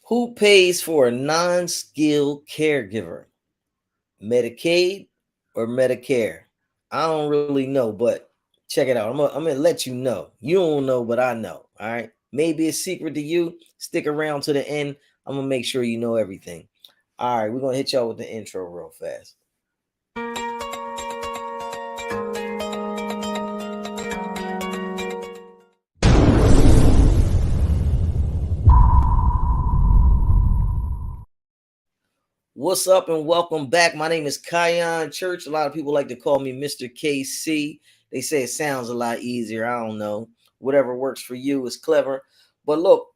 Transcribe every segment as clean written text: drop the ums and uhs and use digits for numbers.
Who pays for a non-skilled caregiver? Medicaid or Medicare? I don't really know, but check it out. I'm gonna let you know. You don't know, but I know. All right. Maybe it's secret to you. Stick around to the end. I'm gonna make sure you know everything. All right, we're gonna hit y'all with the intro real fast. What's up and welcome back. My name is Kion Church. A lot of people like to call me Mr. KC. They say it sounds a lot easier. I don't know. Whatever works for you is clever. But look,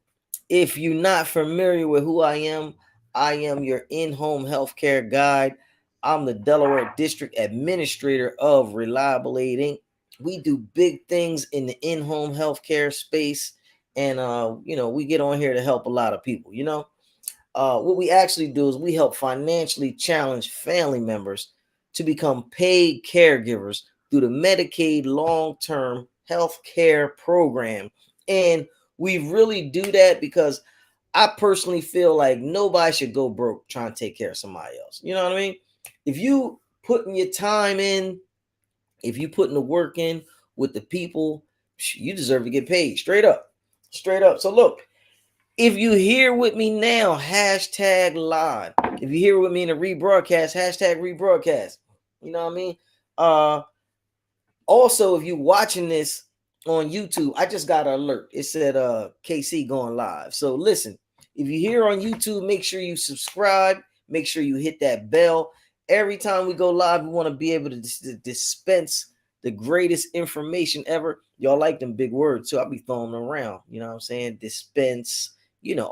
if you're not familiar with who I am your in-home healthcare guide. I'm the Delaware District Administrator of Reliable Aid Inc. We do big things in the in-home healthcare space. And we get on here to help a lot of people, what we actually do is we help financially challenged family members to become paid caregivers through the Medicaid long-term health care program. And we really do that because I personally feel like nobody should go broke trying to take care of somebody else. You know what I mean? If you putting your time in, if you putting the work in with the people, you deserve to get paid straight up. Straight up. So look, if you here with me now, hashtag live. If you here with me in the rebroadcast, hashtag rebroadcast. You know what I mean? Also, if you watching this on YouTube, I just got an alert. It said KC going live. So listen, if you're here on YouTube, make sure you subscribe. Make sure you hit that bell. Every time we go live, we want to be able to dispense the greatest information ever. Y'all like them big words, so I'll be throwing them around. You know what I'm saying? Dispense,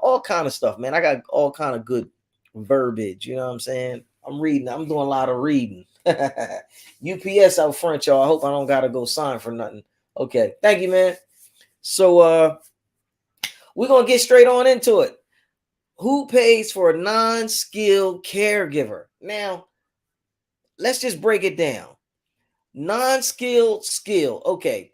all kind of stuff, man. I got all kind of good verbiage. You know what I'm saying? I'm doing a lot of reading. UPS out front, y'all. I hope I don't gotta go sign for nothing. Okay, thank you, man. So we're gonna get straight on into it. Who pays for a non-skilled caregiver? Now, let's just break it down. Non-skilled, skill. Okay.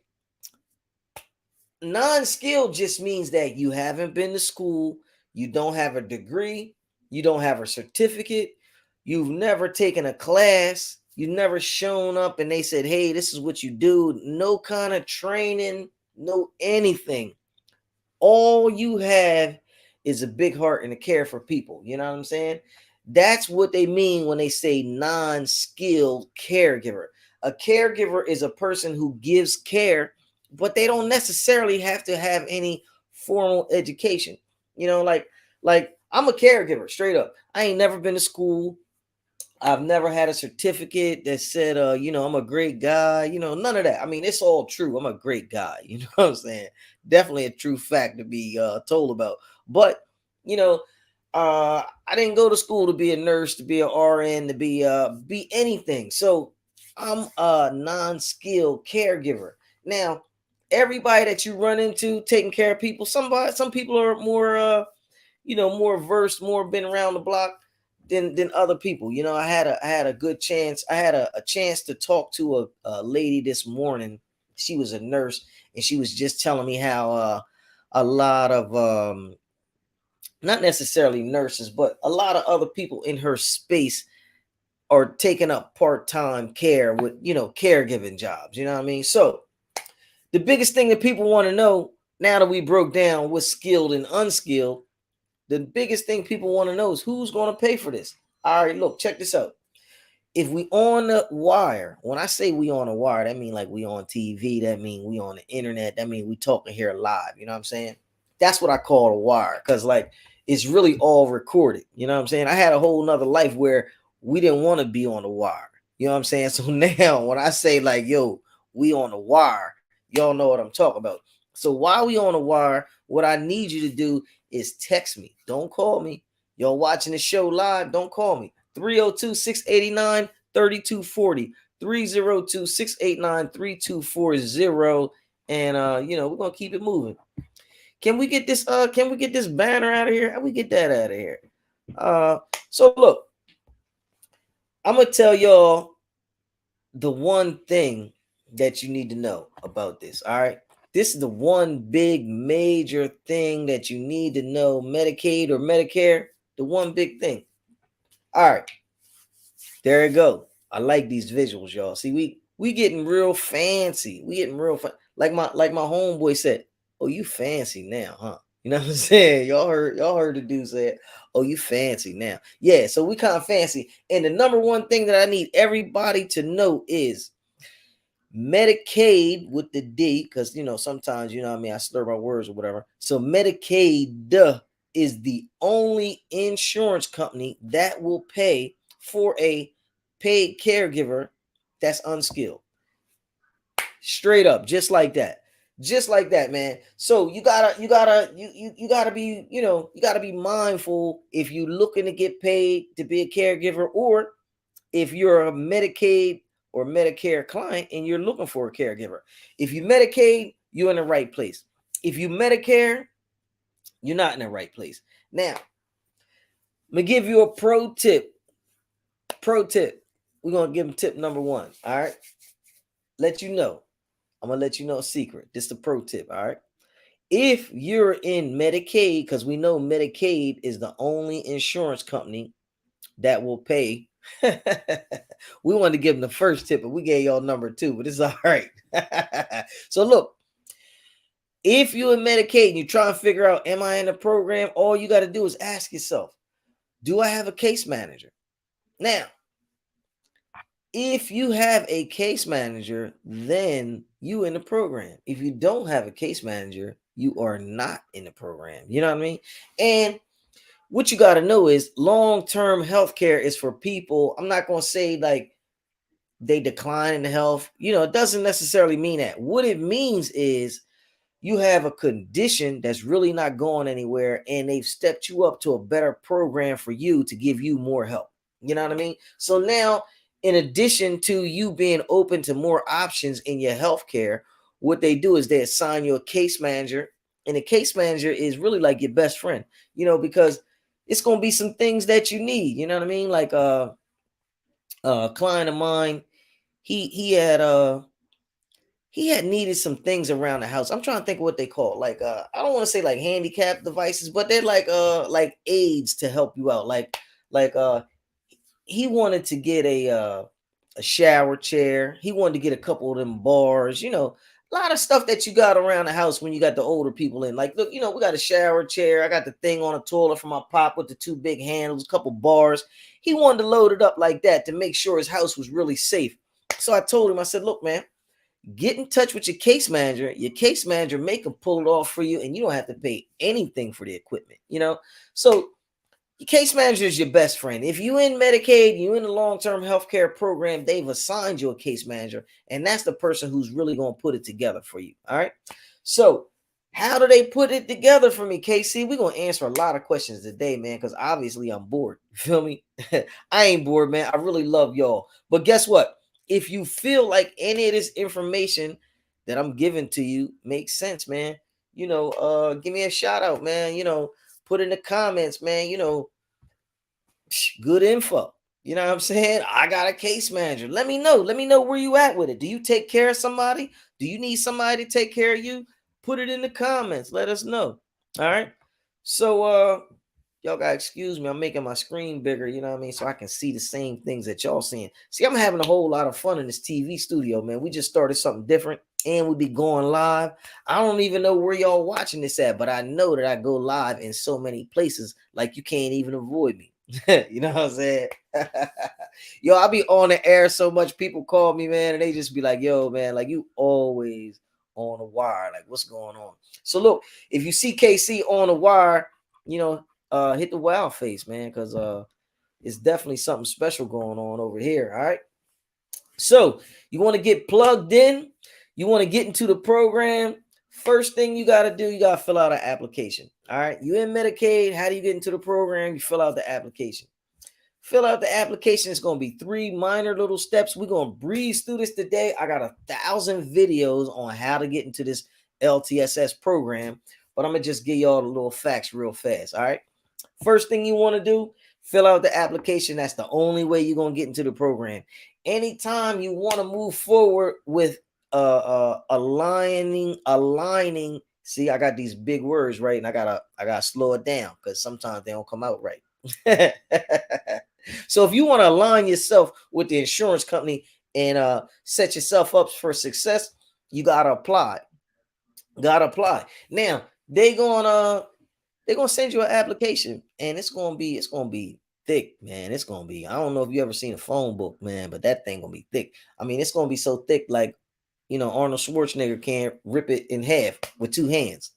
Non-skilled just means that you haven't been to school, you don't have a degree, you don't have a certificate, you've never taken a class, you've never shown up and they said, hey, this is what you do. No kind of training, no anything. All you have is a big heart and a care for people. You know what I'm saying? That's what they mean when they say non-skilled caregiver. A caregiver is a person who gives care, but they don't necessarily have to have any formal education. Like I'm a caregiver, straight up. I ain't never been to school. I've never had a certificate that said, I'm a great guy, none of that. I mean, it's all true. I'm a great guy. You know what I'm saying? Definitely a true fact to be told about. But, you know, I didn't go to school to be a nurse, to be an RN, to be anything. So I'm a non-skilled caregiver. Now, everybody that you run into taking care of people, some people are more, more versed, more been around the block than other people. I had a good chance. I had a chance to talk to a lady this morning. She was a nurse, and she was just telling me how a lot of not necessarily nurses, but a lot of other people in her space are taking up part-time care with caregiving jobs. You know what I mean? So the biggest thing that people want to know, now that we broke down what's skilled and unskilled, the biggest thing people want to know is who's going to pay for this. All right, look, check this out. If we on the wire, when I say we on the wire, that mean like we on TV, that mean we on the internet, that mean we talking here live. You know what I'm saying? That's what I call a wire, because like it's really all recorded. You know what I'm saying? I had a whole nother life where we didn't want to be on the wire. You know what I'm saying? So now when I say like, yo, we on the wire, y'all know what I'm talking about. So while we on the wire, what I need you to do is text me. Don't call me. Y'all watching the show live, don't call me. 302-689-3240. 302-689-3240. And we're gonna keep it moving. Can we get this banner out of here? How we get that out of here? So look, I'm gonna tell y'all the one thing that you need to know about this. All right. This is the one big major thing that you need to know. Medicaid or Medicare, the one big thing. All right, there you go. I like these visuals, y'all. See, we getting real fancy. We getting real fun. Like my homeboy said, "Oh, you fancy now, huh?" You know what I'm saying? Y'all heard the dude say, "Oh, you fancy now." Yeah, so we kind of fancy. And the number one thing that I need everybody to know is Medicaid with the D, because sometimes what I mean, I slur my words or whatever. So Medicaid is the only insurance company that will pay for a paid caregiver that's unskilled. Straight up, just like that. Just like that, man. So you gotta be, you gotta be mindful if you're looking to get paid to be a caregiver, or if you're a Medicaid or Medicare client and you're looking for a caregiver. If you Medicaid, you're in the right place. If you Medicare, you're not in the right place. Now, I'm gonna give you a pro tip. Pro tip. We're gonna give them tip number one. All right. Let you know. I'm gonna let you know a secret. This is the pro tip. All right. If you're in Medicaid, because we know Medicaid is the only insurance company that will pay. We wanted to give them the first tip, but we gave y'all number two, but it's all right. So look, if you're in Medicaid and you're trying to figure out, am I in the program? All you got to do is ask yourself, do I have a case manager? Now, if you have a case manager, then you in the program. If you don't have a case manager, you are not in the program. You know what I mean? And what you got to know is long-term health care is for people. I'm not going to say like they decline in health. It doesn't necessarily mean that. What it means is you have a condition that's really not going anywhere, and they've stepped you up to a better program for you to give you more help. You know what I mean? So now, in addition to you being open to more options in your health care, what they do is they assign you a case manager, and a case manager is really like your best friend, because it's going to be some things that you need. You know what I mean? Like a client of mine, he had needed some things around the house. I'm trying to think of what they call, like I don't want to say like handicap devices, but they're like aids to help you out. Like he wanted to get a shower chair. He wanted to get a couple of them bars, a lot of stuff that you got around the house when you got the older people in. Like, look, we got a shower chair. I got the thing on a toilet for my pop with the two big handles, a couple bars. He wanted to load it up like that to make sure his house was really safe. So I told him, I said, look, man, get in touch with your case manager. Your case manager make them pull it off for you, and you don't have to pay anything for the equipment, So your case manager is your best friend. If you in Medicaid, you in the long-term healthcare program, they've assigned you a case manager, and that's the person who's really going to put it together for you. All right. So how do they put it together for me, KC? We're going to answer a lot of questions today, man, because obviously I'm bored. You feel me? I ain't bored, man. I really love y'all. But guess what? If you feel like any of this information that I'm giving to you makes sense, man, give me a shout out, man. Put in the comments, man, good info. You know what I'm saying? I got a case manager. Let me know. Let me know where you at with it. Do you take care of somebody? Do you need somebody to take care of you? Put it in the comments. Let us know. All right. So y'all gotta excuse me. I'm making my screen bigger, you know what I mean? So I can see the same things that y'all seeing. See, I'm having a whole lot of fun in this TV studio, man. We just started something different, and we'll be going live. I don't even know where y'all watching this at, but I know that I go live in so many places, like you can't even avoid me. You know what I'm saying? Yo, I be on the air so much. People call me, man, and they just be like, yo, man, like you always on the wire. Like, what's going on? So look, if you see KC on the wire, hit the wow face, man, because it's definitely something special going on over here. All right. So you want to get plugged in, you want to get into the program. First thing you got to do, you got to fill out an application. All right. You in Medicaid. How do you get into the program? You fill out the application. Fill out the application. It's going to be 3 minor little steps. We're going to breeze through this today. I got 1,000 videos on how to get into this LTSS program, but I'm going to just give y'all the little facts real fast. All right. First thing you want to do, fill out the application. That's the only way you're going to get into the program. Anytime you want to move forward with aligning. See, I got these big words, right? And I gotta slow it down because sometimes they don't come out right. So if you want to align yourself with the insurance company and set yourself up for success, you gotta apply. Gotta apply. Now they're gonna send you an application, and it's gonna be thick, man. It's gonna be. I don't know if you ever seen a phone book, man, but that thing gonna be thick. I mean, it's gonna be so thick, like Arnold Schwarzenegger can't rip it in half with two hands.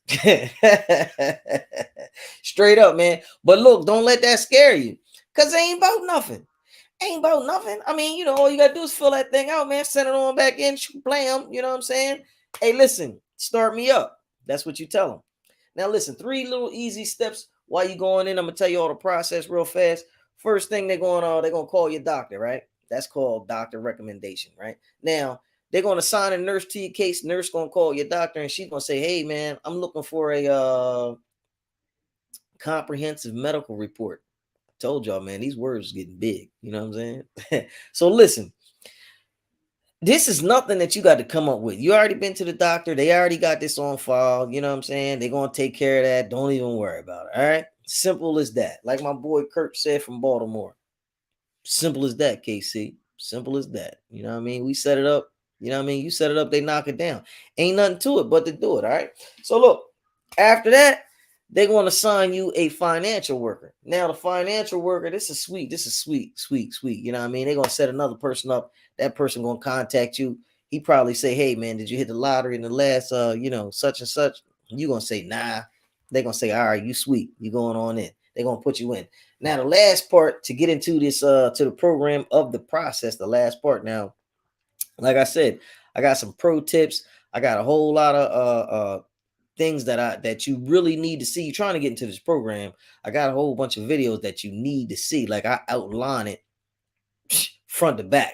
Straight up, man. But look, don't let that scare you, cause it ain't about nothing. Ain't about nothing. I mean, all you gotta do is fill that thing out, man. Send it on back in, blam. You know what I'm saying? Hey, listen, start me up. That's what you tell them. Now, listen, 3 little easy steps while you going in. I'm gonna tell you all the process real fast. First thing they're gonna call your doctor, right? That's called doctor recommendation, right? Now, they're gonna assign a nurse to your case. Nurse gonna call your doctor, and she's gonna say, "Hey, man, I'm looking for a comprehensive medical report." Told y'all, man, these words getting big. You know what I'm saying? So listen, this is nothing that you got to come up with. You already been to the doctor. They already got this on file. You know what I'm saying? They're going to take care of that. Don't even worry about it. All right. Simple as that. Like my boy Kurt said from Baltimore. Simple as that, KC. Simple as that. You know what I mean? We set it up. You know what I mean? You set it up, they knock it down. Ain't nothing to it but to do it. All right. So look, after that, they're going to assign you a financial worker. Now, the financial worker, this is sweet. You know what I mean? They're going to set another person up. That person going to contact you. He probably say, "Hey, man, did you hit the lottery in the last, such and such?" You're going to say, "Nah." They're going to say, "All right, you sweet. You going on in." They're going to put you in. Now, the last part to get into this, to the program of the process, the last part. Now, like I said, I got some pro tips. I got a whole lot of things that you really need to see. You're trying to get into this program. I got a whole bunch of videos that you need to see. Like I outline it front to back,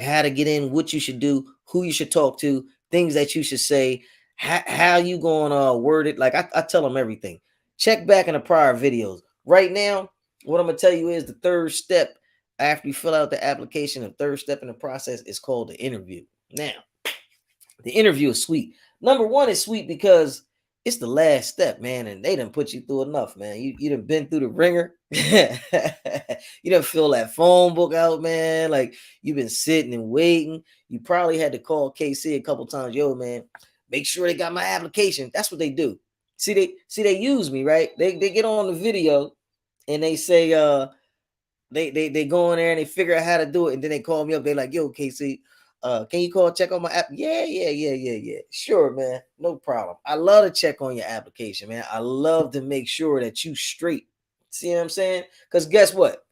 how to get in, what you should do, who you should talk to, things that you should say, how you going to word it. Like I tell them everything. Check back in the prior videos. Right now, what I'm going to tell you is the third step after you fill out the application. The third step in the process is called the interview. Now, the interview is sweet. Number one is sweet because it's the last step, man, and they done put you through enough, man. You done been through the ringer. You done fill that phone book out, man. Like you've been sitting and waiting. You probably had to call KC a couple times. "Yo, man, make sure they got my application." That's what they do. See, they use me, right? They get on the video and they say they go in there and they figure out how to do it, and then they call me up. They like, "Yo, KC, can you call check on my app?" Yeah. Sure, man. No problem. I love to check on your application, man. I love to make sure that you straight. See what I'm saying? Because guess what?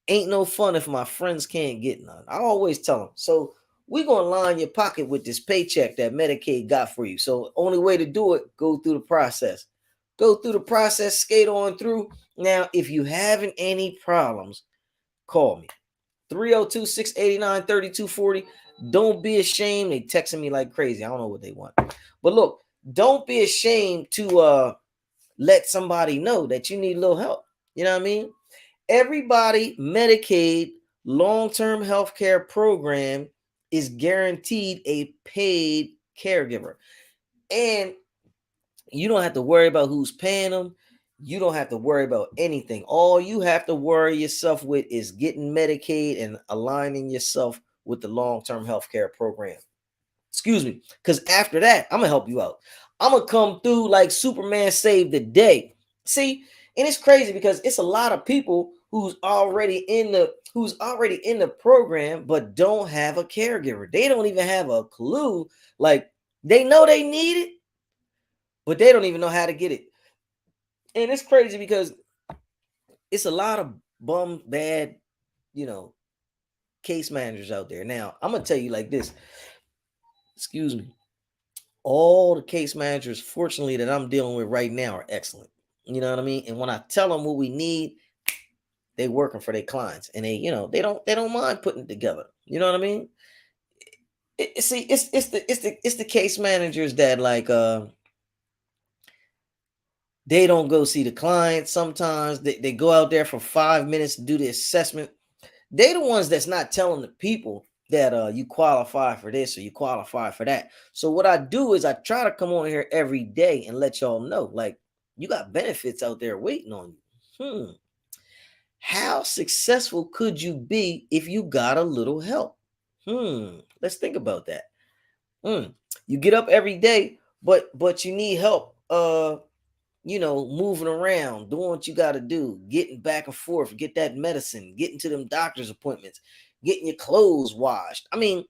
Ain't no fun if my friends can't get none. I always tell them. So we're gonna line your pocket with this paycheck that Medicaid got for you. So only way to do it, go through the process. Go through the process, skate on through. Now, if you having any problems, call me. 302-689-3240. Don't be ashamed. They texting me like crazy. I don't know what they want. But look, don't be ashamed to let somebody know that you need a little help. You know what I mean? Everybody Medicaid long-term health care program is guaranteed a paid caregiver. And you don't have to worry about who's paying them. You don't have to worry about anything. All you have to worry yourself with is getting Medicaid and aligning yourself with the long-term health care program. Excuse me. Because after that, I'm going to help you out. I'm going to come through like Superman saved the day. See, and it's crazy because it's a lot of people who's already in the program but don't have a caregiver. They don't even have a clue. Like they know they need it, but they don't even know how to get it. And it's crazy because it's a lot of bum bad, case managers out there. Now, I'm going to tell you like this. Excuse me. All the case managers, fortunately, that I'm dealing with right now are excellent. You know what I mean? And when I tell them what we need, they working for their clients, and they don't mind putting it together. You know what I mean? It's the case managers that like they don't go see the client. Sometimes they go out there for 5 minutes to do the assessment. They the ones that's not telling the people that you qualify for this or you qualify for that. So what I do is I try to come on here every day and let y'all know, like, you got benefits out there waiting on you. How successful could you be if you got a little help? Let's think about that. You get up every day, but you need help moving around, doing what you got to do, getting back and forth, get that medicine, getting to them doctor's appointments, getting your clothes washed. I mean,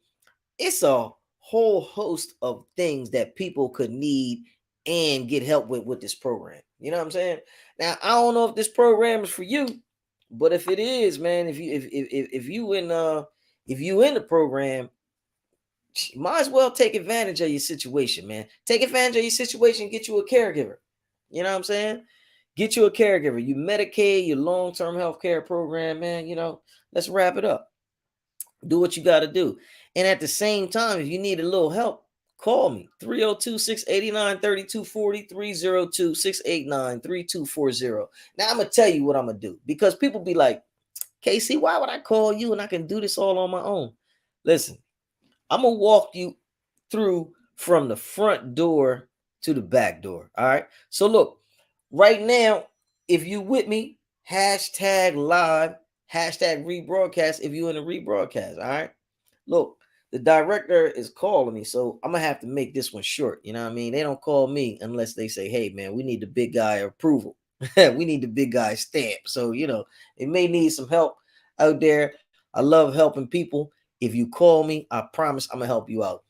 it's a whole host of things that people could need and get help with this program. You know what I'm saying? Now, I don't know if this program is for you, but if it is, man, if you in the program, might as well take advantage of your situation, man. Take advantage of your situation, get you a caregiver. You know what I'm saying? Get you a caregiver. You Medicaid, your long-term health care program, man. Let's wrap it up. Do what you got to do. And at the same time, if you need a little help, call me 302-689-3240, 302-689-3240. Now I'm going to tell you what I'm going to do, because people be like, KC, why would I call you and I can do this all on my own? Listen, I'm going to walk you through from the front door to the back door. All right. So look, right now, if you with me, hashtag live, hashtag rebroadcast if you in a rebroadcast. All right. Look, the director is calling me, so I'm gonna have to make this one short. You know what I mean? They don't call me unless they say, hey man, we need the big guy approval. We need the big guy stamp. So it may need some help out there. I love helping people. If you call me, I promise I'm gonna help you out.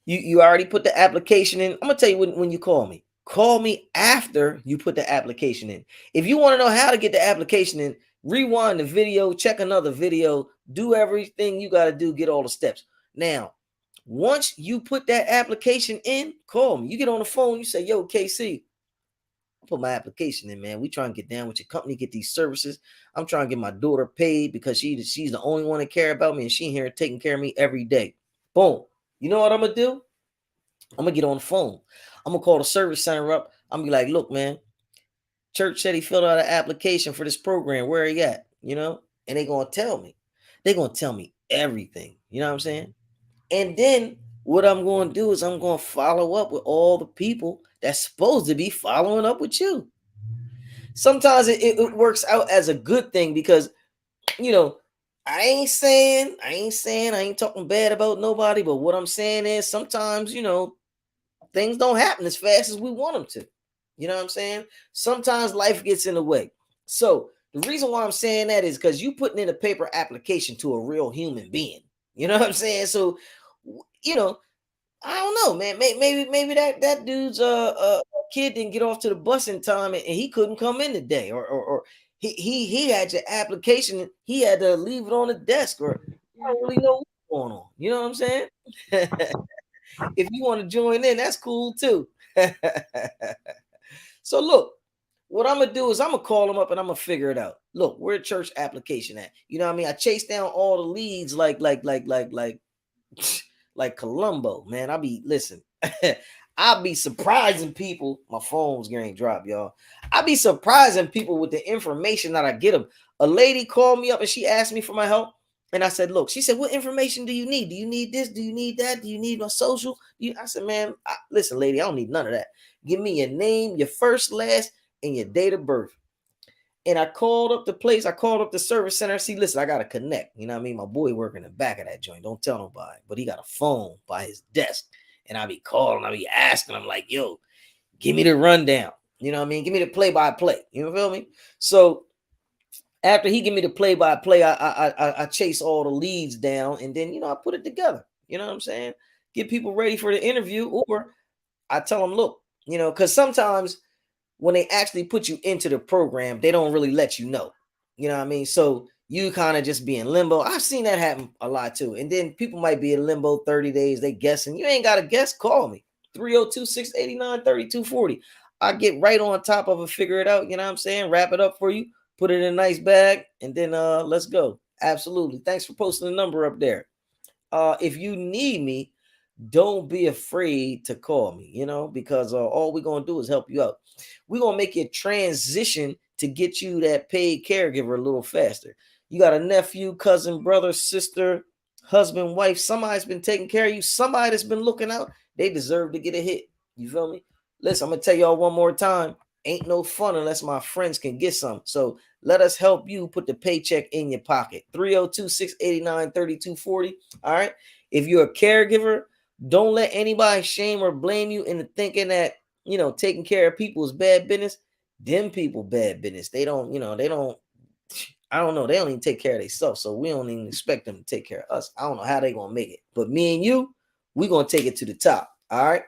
You already put the application in. I'm gonna tell you when you call me. Call me after you put the application in. If you want to know how to get the application in, rewind the video, check another video, do everything you got to do, get all the steps. Now, once you put that application in, call me. You get on the phone, you say, yo, KC, I put my application in, man. We trying to get down with your company, get these services. I'm trying to get my daughter paid because she's the only one that care about me, and she here taking care of me every day. Boom. You know what I'm going to do? I'm going to get on the phone. I'm going to call the service center up. I'm going to be like, look, man, Church said he filled out an application for this program. Where he at? And they going to tell me. They're going to tell me everything. You know what I'm saying? And then what I'm going to do is I'm going to follow up with all the people that's supposed to be following up with you. Sometimes it works out as a good thing because, I ain't talking bad about nobody, but what I'm saying is sometimes, things don't happen as fast as we want them to. You know what I'm saying? Sometimes life gets in the way. So the reason why I'm saying that is because you putting in a paper application to a real human being. You know what I'm saying? So, I don't know, man. Maybe that dude's kid didn't get off to the bus in time and he couldn't come in today, or he had your application, he had to leave it on the desk, or I don't really know what's going on. You know what I'm saying? If you want to join in, that's cool too. So look, what I'm gonna do is I'm gonna call them up and I'm gonna figure it out. Look, where church application at? You know what I mean? I chase down all the leads like Columbo, man. I'll be surprising people. My phone's getting dropped, y'all. I'll be surprising people with the information that I get them. A lady called me up and she asked me for my help. And I said, look, she said, what information do you need? Do you need this? Do you need that? Do you need my social? I said, man, listen, lady, I don't need none of that. Give me your name, your first, last, and your date of birth. And I called up the place. I called up the service center. See, listen, I got to connect. You know what I mean? My boy working in the back of that joint. Don't tell nobody. But he got a phone by his desk. And I be calling. I be asking him like, yo, give me the rundown. You know what I mean? Give me the play-by-play. You feel me? So after he give me the play-by-play, I chase all the leads down. And then, I put it together. You know what I'm saying? Get people ready for the interview. Or I tell them, look, because sometimes when they actually put you into the program, they don't really let you know. You know what I mean? So you kind of just be in limbo. I've seen that happen a lot too. And then people might be in limbo 30 days. They guessing. You ain't got to guess. Call me. 302-689-3240. I get right on top of it, figure it out. You know what I'm saying? Wrap it up for you. Put it in a nice bag. And then let's go. Absolutely. Thanks for posting the number up there. If you need me, don't be afraid to call me, because all we're going to do is help you out. We're going to make you transition to get you that paid caregiver a little faster. You got a nephew, cousin, brother, sister, husband, wife, somebody's been taking care of you, somebody that's been looking out, they deserve to get a hit. You feel me? Listen, I'm gonna tell y'all one more time. Ain't no fun unless my friends can get some. So let us help you put the paycheck in your pocket. 302-689-3240. All right. If you're a caregiver, don't let anybody shame or blame you into thinking that, taking care of people is bad business. Them people bad business. They don't, I don't know. They don't even take care of themselves. So we don't even expect them to take care of us. I don't know how they going to make it. But me and you, we going to take it to the top. All right.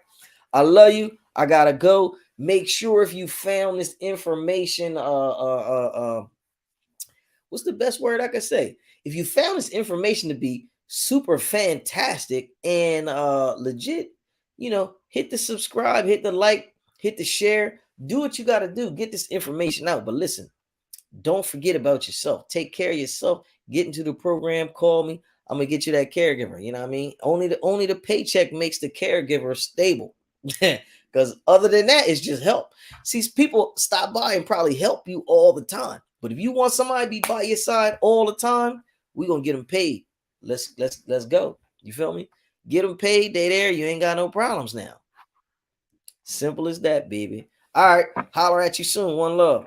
I love you. I got to go. Make sure if you found this information, what's the best word I could say? If you found this information to be super fantastic and legit, hit the subscribe, hit the like, hit the share. Do what you got to do. Get this information out. But listen, don't forget about yourself. Take care of yourself. Get into the program. Call me. I'm gonna get you that caregiver. You know what I mean? Only the paycheck makes the caregiver stable. Because other than that, it's just help. See, people stop by and probably help you all the time. But if you want somebody to be by your side all the time, we're gonna get them paid. Let's go. You feel me? Get them paid. They there. You ain't got no problems now. Simple as that, baby. All right. Holler at you soon. One love.